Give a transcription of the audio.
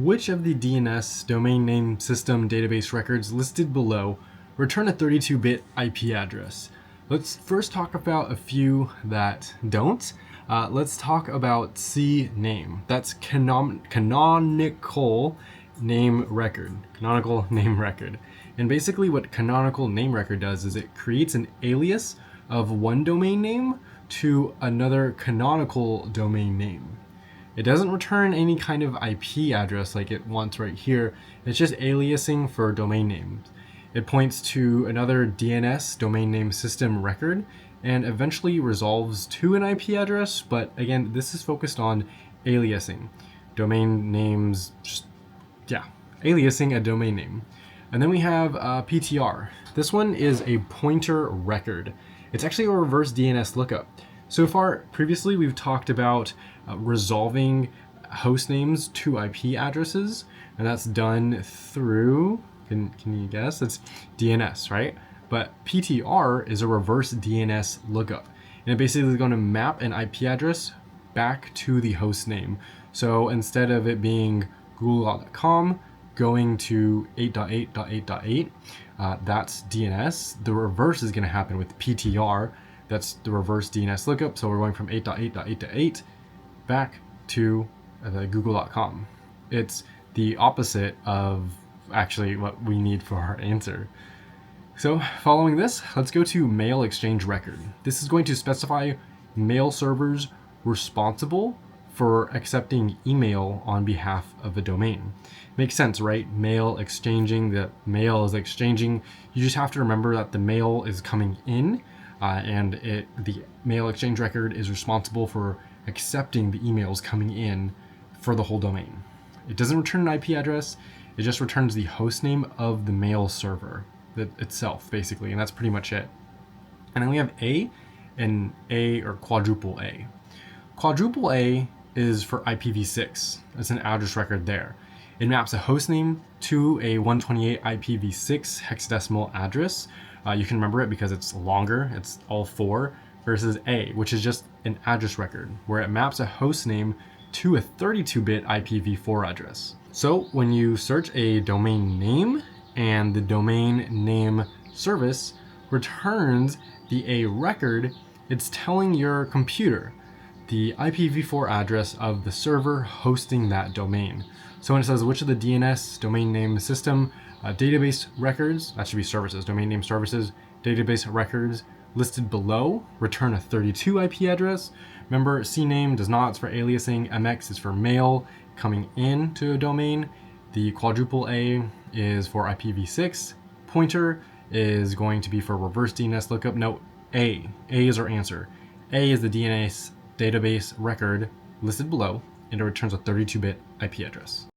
Which of the DNS domain name system database records listed below return a 32-bit IP address? Let's first talk about a few that don't. Let's talk about CNAME. That's canonical name record. Canonical name record. And basically what canonical name record does is it creates an alias of one domain name to another canonical domain name. It doesn't return any kind of IP address like it wants right here. It's just aliasing for domain names. It points to another DNS domain name system record and eventually resolves to an IP address. But again, this is focused on aliasing. Domain names, aliasing a domain name. And then we have PTR. This one is a pointer record. It's actually a reverse DNS lookup. So far, previously, we've talked about resolving host names to IP addresses, and that's done through, can you guess? It's DNS, right? But PTR is a reverse DNS lookup, and it basically is going to map an IP address back to the host name. So instead of it being google.com going to 8.8.8.8, that's DNS. The reverse is going to happen with PTR. That's the reverse DNS lookup. So we're going from 8.8.8.8 back to the google.com. It's the opposite of actually what we need for our answer. So following this, let's go to mail exchange record. This is going to specify mail servers responsible for accepting email on behalf of a domain. Makes sense, right? Mail exchanging, the mail is exchanging. You just have to remember that the mail is coming in and the mail exchange record is responsible for accepting the emails coming in for the whole domain. It doesn't return an IP address, it just returns the host name of the mail server itself, basically, and that's pretty much it. And then we have A and A or quadruple A. Quadruple A is for IPv6. That's an address record there. It maps a host name to a 128 IPv6 hexadecimal address. You can remember it because it's longer, it's all four, versus A, which is just an address record, where it maps a host name to a 32-bit IPv4 address. So when you search a domain name and the domain name service returns the A record, it's telling your computer the IPv4 address of the server hosting that domain. So when it says which of the DNS domain name system database records, that should be services, domain name services, database records listed below return a 32 IP address. Remember, CNAME does not, it's for aliasing. MX is for mail coming into a domain. The quadruple A is for IPv6. Pointer is going to be for reverse DNS lookup. No, A is our answer. A is the DNS database record listed below, and it returns a 32-bit IP address.